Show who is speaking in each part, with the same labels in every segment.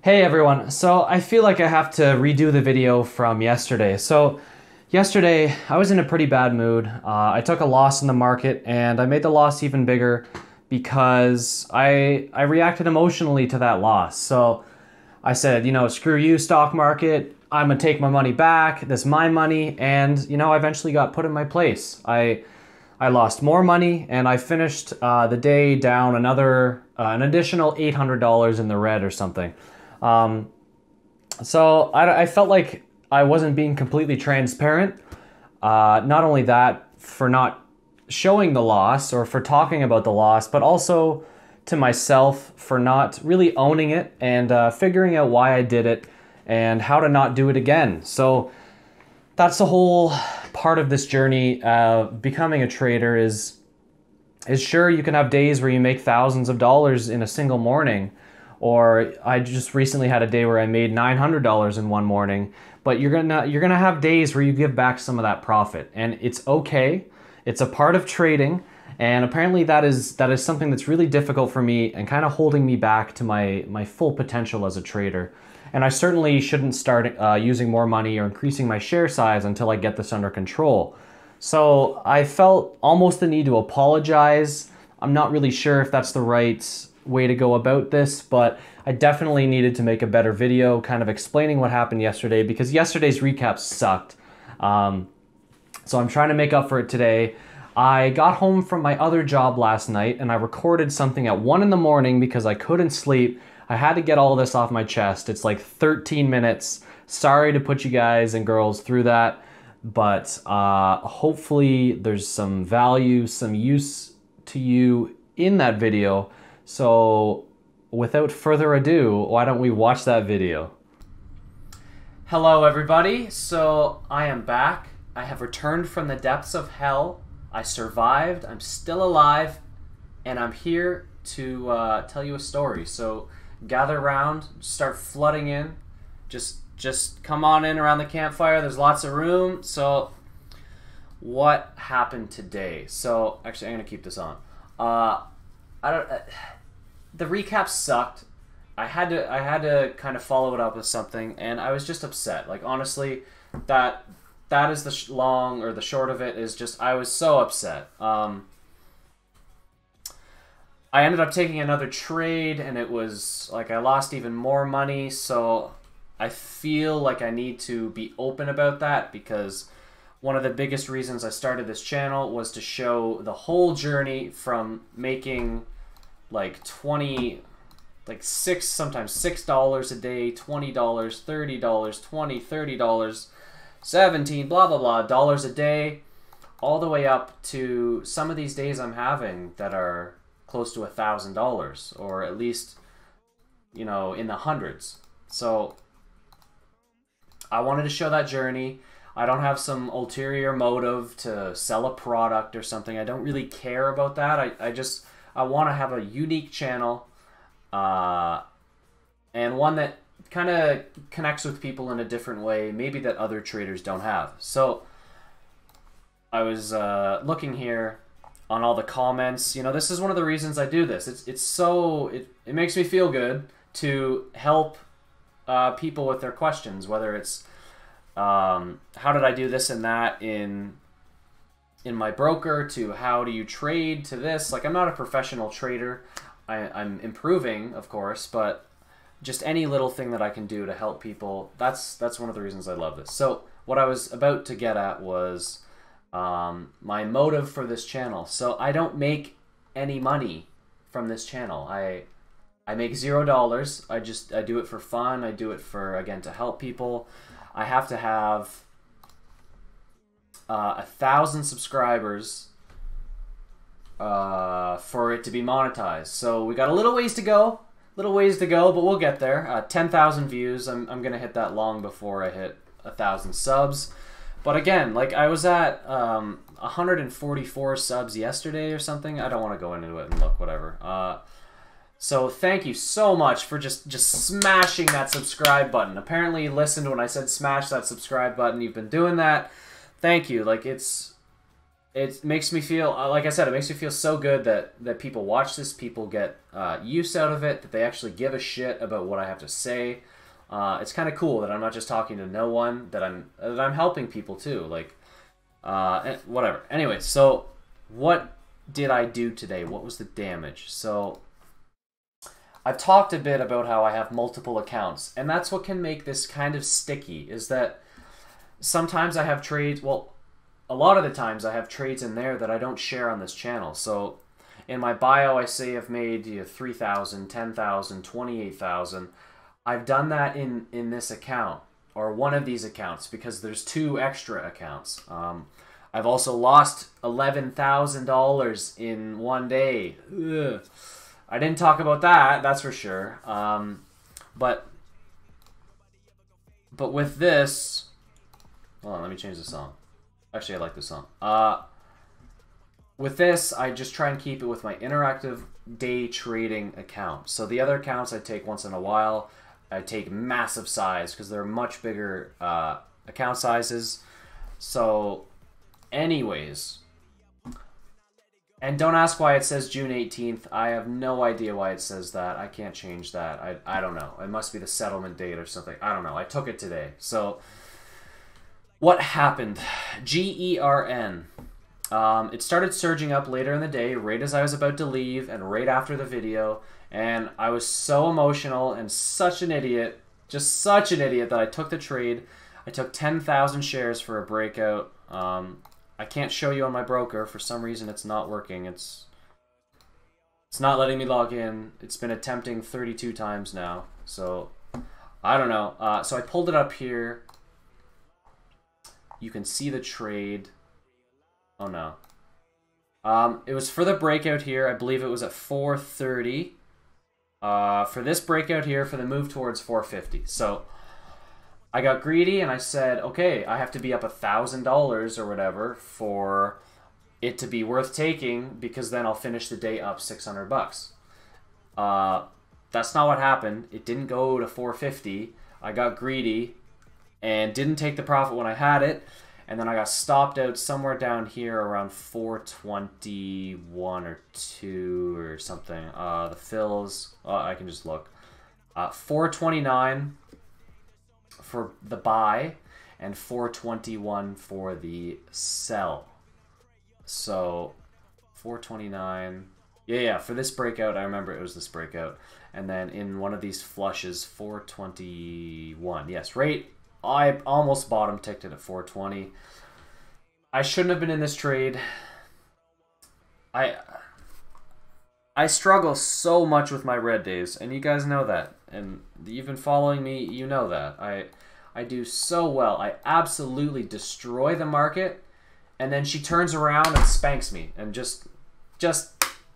Speaker 1: Hey everyone, so I feel like I have to redo the video from yesterday. So yesterday I was in a pretty bad mood. I took a loss in the market and I made the loss even bigger because I reacted emotionally to that loss. So I said, screw you stock market, I'm gonna take my money back, this is my money, and I eventually got put in my place. I lost more money and I finished the day down an additional $800 in the red or something. Um, so I felt like I wasn't being completely transparent. Not only that, for not showing the loss or for talking about the loss, but also to myself for not really owning it and figuring out why I did it and how to not do it again. So that's the whole part of this journey. Becoming a trader is sure, you can have days where you make thousands of dollars in a single morning, or I just recently had a day where I made $900 in one morning, but you're gonna have days where you give back some of that profit, and it's okay. It's a part of trading, and apparently that is something that's really difficult for me and kind of holding me back to my full potential as a trader. And I certainly shouldn't start using more money or increasing my share size until I get this under control. So I felt almost the need to apologize. I'm not really sure if that's the right way to go about this, but I definitely needed to make a better video kind of explaining what happened yesterday, because yesterday's recap sucked. So I'm trying to make up for it today. I got home from my other job last night and I recorded something at 1 in the morning because I couldn't sleep. I had to get all this off my chest. It's like 13 minutes. Sorry to put you guys and girls through that, but hopefully there's some value, some use to you in that video. So without further ado, why don't we watch that video? Hello everybody, so I am back. I have returned from the depths of hell. I survived, I'm still alive, and I'm here to tell you a story. So gather around, start flooding in. Just come on in around the campfire, there's lots of room. So what happened today? So actually I'm gonna keep this on. The recap sucked. I had to kind of follow it up with something, and I was just upset. Like, honestly, that is the long or the short of it. Is just I was so upset. I ended up taking another trade, and it was like I lost even more money. So I feel like I need to be open about that, because one of the biggest reasons I started this channel was to show the whole journey from making like sometimes $6 a day, $20, $30, $20, $30, 17, blah, blah, blah, dollars a day, all the way up to some of these days I'm having that are close to $1,000, or at least, in the hundreds. So I wanted to show that journey. I don't have some ulterior motive to sell a product or something. I don't really care about that. I want to have a unique channel, and one that kind of connects with people in a different way, maybe that other traders don't have. So I was looking here on all the comments. This is one of the reasons I do this. It makes me feel good to help people with their questions, whether it's how did I do this and that in my broker, to how do you trade, to this. Like, I'm not a professional trader. I'm improving, of course, but just any little thing that I can do to help people, that's one of the reasons I love this. So what I was about to get at was my motive for this channel. So I don't make any money from this channel. I make $0. I do it for fun. I do it for, again, to help people. I have to have 1,000 subscribers for it to be monetized. So we got a little ways to go, but we'll get there. 10,000 views. I'm gonna hit that long before I hit 1,000 subs. But again, like, I was at 144 subs yesterday or something. I don't want to go into it and look, whatever. So thank you so much for just smashing that subscribe button. Apparently you listened when I said smash that subscribe button. You've been doing that. Thank you. Like, it's it makes me feel, like I said, it makes me feel so good that people watch this, people get use out of it, that they actually give a shit about what I have to say. It's kind of cool that I'm not just talking to no one, that I'm helping people too. Like, whatever. Anyway, so what did I do today? What was the damage? So I've talked a bit about how I have multiple accounts, and that's what can make this kind of sticky, is that sometimes I have trades, well, a lot of the times I have trades in there that I don't share on this channel. So in my bio, I say I've made 3,000, 10,000, 28,000. I've done that in this account, or one of these accounts, because there's 2 extra accounts. I've also lost $11,000 in one day. Ugh. I didn't talk about that, that's for sure. But with this, hold on, let me change the song. Actually, I like this song. With this, I just try and keep it with my interactive day trading account. So the other accounts I take once in a while. I take massive size because they're much bigger account sizes. So anyways, and don't ask why it says June 18th. I have no idea why it says that. I can't change that. I don't know. It must be the settlement date or something. I don't know. I took it today. So what happened? GERN. It started surging up later in the day, right as I was about to leave and right after the video. And I was so emotional and such an idiot, just such an idiot, that I took the trade. I took 10,000 shares for a breakout. I can't show you on my broker. For some reason, it's not working. It's not letting me log in. It's been attempting 32 times now. So, I don't know. So I pulled it up here. You can see the trade. Oh, no. It was for the breakout here. I believe it was at 430. For this breakout here, for the move towards 450. So I got greedy and I said, okay, I have to be up $1,000 or whatever for it to be worth taking, because then I'll finish the day up 600 bucks. That's not what happened. It didn't go to 450. I got greedy and didn't take the profit when I had it. And then I got stopped out somewhere down here around 421 or 2 or something. The fills, I can just look. 429 for the buy and 421 for the sell. So 429. Yeah, for this breakout, I remember it was this breakout. And then in one of these flushes, 421. Yes, right. I almost bottom ticked it at 420. I shouldn't have been in this trade. I struggle so much with my red days, and you guys know that. And you've been following me, you know that. I do so well. I absolutely destroy the market, and then she turns around and spanks me, and just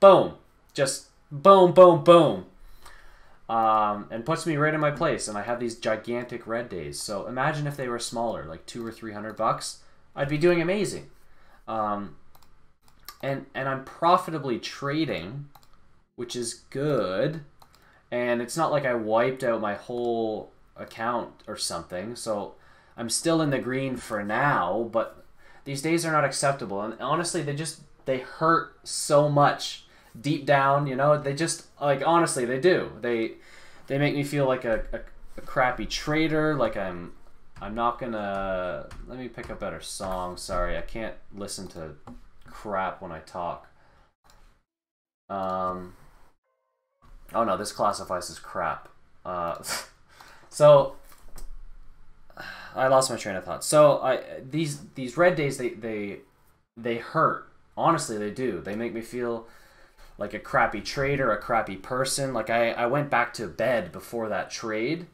Speaker 1: boom. Just boom, boom, boom. And puts me right in my place, and I have these gigantic red days. So imagine if they were smaller, like $200 or $300, I'd be doing amazing. And I'm profitably trading, which is good. And it's not like I wiped out my whole account or something. So I'm still in the green for now, but these days are not acceptable. And honestly, they hurt so much. Deep down, you know, they just, like, honestly, they do. They make me feel like a crappy trader, like I'm not gonna, let me pick a better song. Sorry, I can't listen to crap when I talk. Oh no, this classifies as crap. So I lost my train of thought. So these red days, they hurt. Honestly, they do. They make me feel like a crappy trader, a crappy person. Like I went back to bed before that trade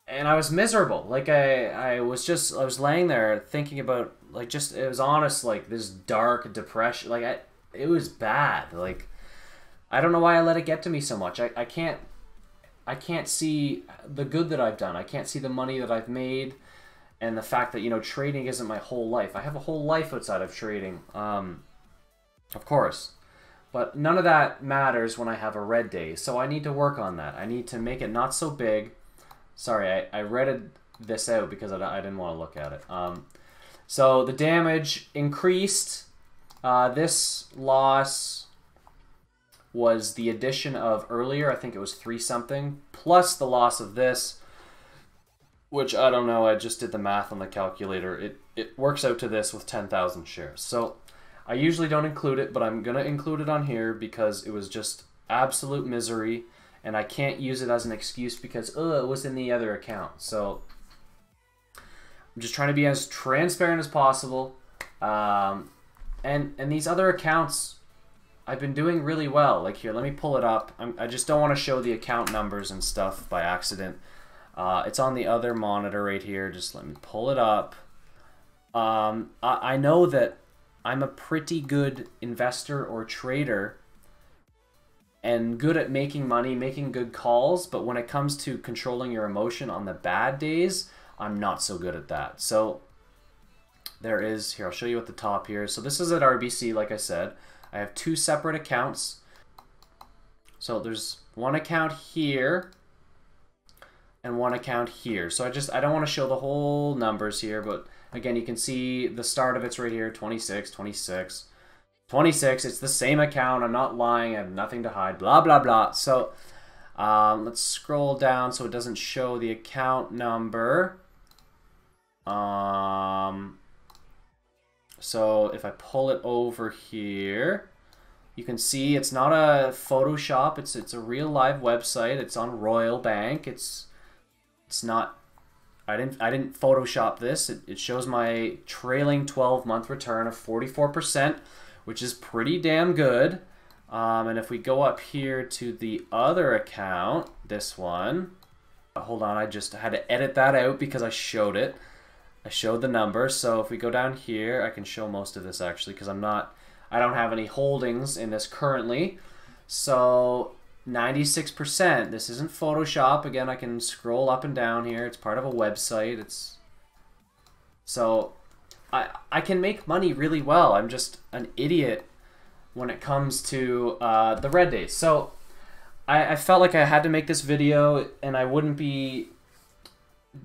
Speaker 1: and I was miserable. Like I was laying there thinking about, like, just, it was honest, like this dark depression. Like it was bad. Like I don't know why I let it get to me so much. I can't see the good that I've done. I can't see the money that I've made, and the fact that, you know, trading isn't my whole life. I have a whole life outside of trading. Of course. But none of that matters when I have a red day, so I need to work on that. I need to make it not so big. Sorry, I read this out because I didn't want to look at it. So the damage increased. This loss was the addition of earlier, I think it was 3 something, plus the loss of this, which I don't know, I just did the math on the calculator. It works out to this with 10,000 shares. So I usually don't include it, but I'm going to include it on here because it was just absolute misery, and I can't use it as an excuse because, it was in the other account. So I'm just trying to be as transparent as possible. And these other accounts, I've been doing really well. Like here, let me pull it up. I just don't want to show the account numbers and stuff by accident. It's on the other monitor right here. Just let me pull it up. I know that I'm a pretty good investor or trader and good at making money, making good calls, but when it comes to controlling your emotion on the bad days, I'm not so good at that. So there is, here, I'll show you at the top here. So this is at RBC, like I said. I have 2 separate accounts. So there's one account here and one account here. So I don't want to show the whole numbers here, but again, you can see the start of it's right here, 26, 26, 26. It's the same account. I'm not lying. I have nothing to hide, blah, blah, blah. So let's scroll down so it doesn't show the account number. So if I pull it over here, you can see it's not a Photoshop. It's a real live website. It's on Royal Bank. It's not. I didn't Photoshop this. It shows my trailing 12-month return of 44%, which is pretty damn good. And if we go up here to the other account, this one, hold on, I just had to edit that out because I showed it. I showed the number. So if we go down here, I can show most of this actually because I don't have any holdings in this currently. So 96%. This isn't Photoshop. Again, I can scroll up and down here. It's part of a website. So I can make money really well. I'm just an idiot when it comes to the red days. So I felt like I had to make this video, and I wouldn't be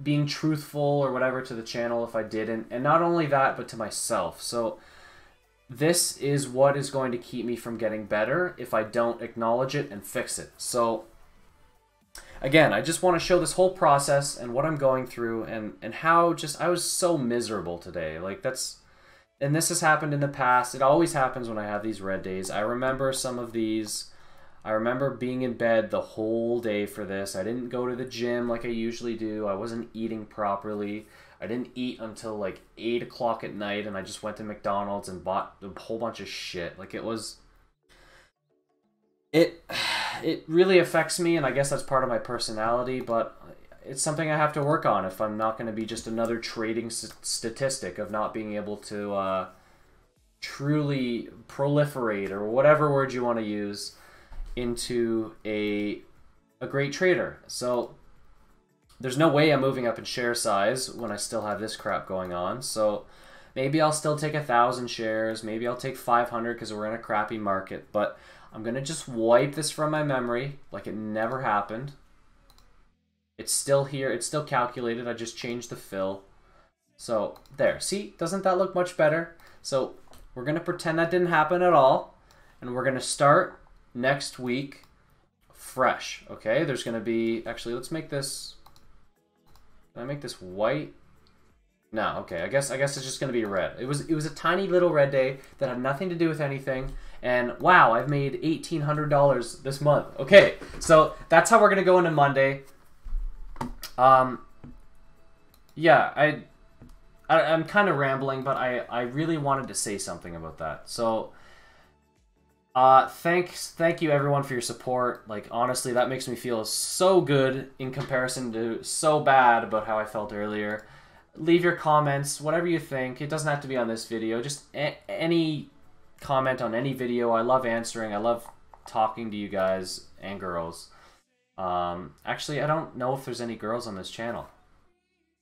Speaker 1: being truthful or whatever to the channel if I didn't. And not only that, but to myself. So this is what is going to keep me from getting better if I don't acknowledge it and fix it. So again, I just want to show this whole process and what I'm going through and how just I was so miserable today. Like and this has happened in the past. It always happens when I have these red days. I remember some of these. I remember being in bed the whole day for this. I didn't go to the gym like I usually do. I wasn't eating properly. I didn't eat until like 8 o'clock at night, and I just went to McDonald's and bought a whole bunch of shit. Like it really affects me, and I guess that's part of my personality, but it's something I have to work on if I'm not going to be just another trading statistic of not being able to truly proliferate, or whatever word you want to use, into a great trader. So there's no way I'm moving up in share size when I still have this crap going on. So maybe I'll still take 1,000 shares. Maybe I'll take 500 because we're in a crappy market. But I'm going to just wipe this from my memory like it never happened. It's still here. It's still calculated. I just changed the fill. So there. See? Doesn't that look much better? So we're going to pretend that didn't happen at all. And we're going to start next week fresh. Okay? There's going to be... Actually, let's make this... Can I make this white? No, okay. I guess it's just gonna be red. It was a tiny little red day that had nothing to do with anything. And wow, I've made $1,800 this month. Okay, so that's how we're gonna go into Monday. Yeah, I'm kind of rambling, but I really wanted to say something about that. So thank you everyone for your support. Like, honestly, that makes me feel so good in comparison to so bad about how I felt earlier. Leave your comments, whatever you think. It doesn't have to be on this video. Just any comment on any video. I love answering. I love talking to you guys and girls. Actually, I don't know if there's any girls on this channel.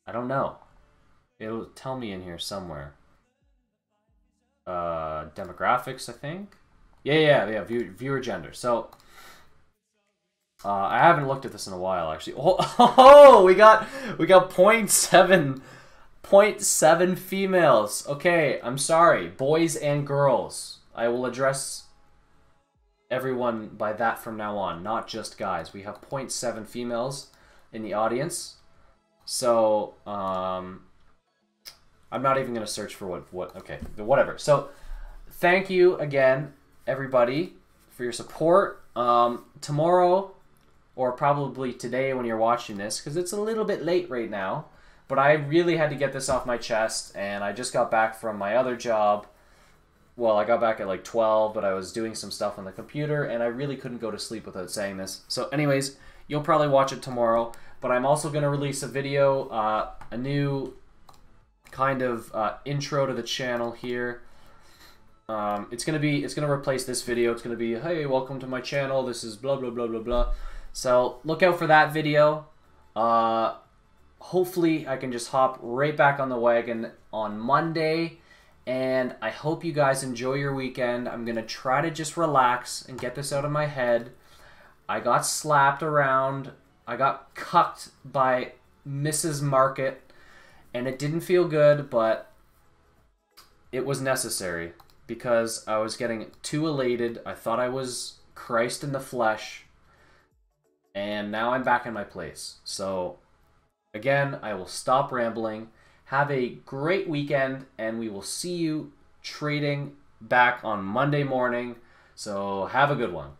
Speaker 1: I don't know. It'll tell me in here somewhere. Demographics, I think. Yeah, viewer gender. So, I haven't looked at this in a while, actually. Oh, we got 0.7 0.7 females. Okay, I'm sorry. Boys and girls. I will address everyone by that from now on, not just guys. We have 0.7 females in the audience. So, I'm not even going to search for what, okay, whatever. So, thank you again, everybody, for your support. Tomorrow, or probably today when you're watching this, because it's a little bit late right now, but I really had to get this off my chest, and I just got back from my other job. Well, I got back at like 12, but I was doing some stuff on the computer, and I really couldn't go to sleep without saying this. So anyways, you'll probably watch it tomorrow, but I'm also going to release a video, a new kind of intro to the channel here. It's going to replace this video. It's going to be, hey, welcome to my channel. This is blah, blah, blah, blah, blah. So look out for that video. Hopefully I can just hop right back on the wagon on Monday, and I hope you guys enjoy your weekend. I'm going to try to just relax and get this out of my head. I got slapped around. I got cucked by Mrs. Market, and it didn't feel good, but it was necessary because I was getting too elated. I thought I was Christ in the flesh, and now I'm back in my place. So again, I will stop rambling. Have a great weekend, and we will see you trading back on Monday morning. So have a good one.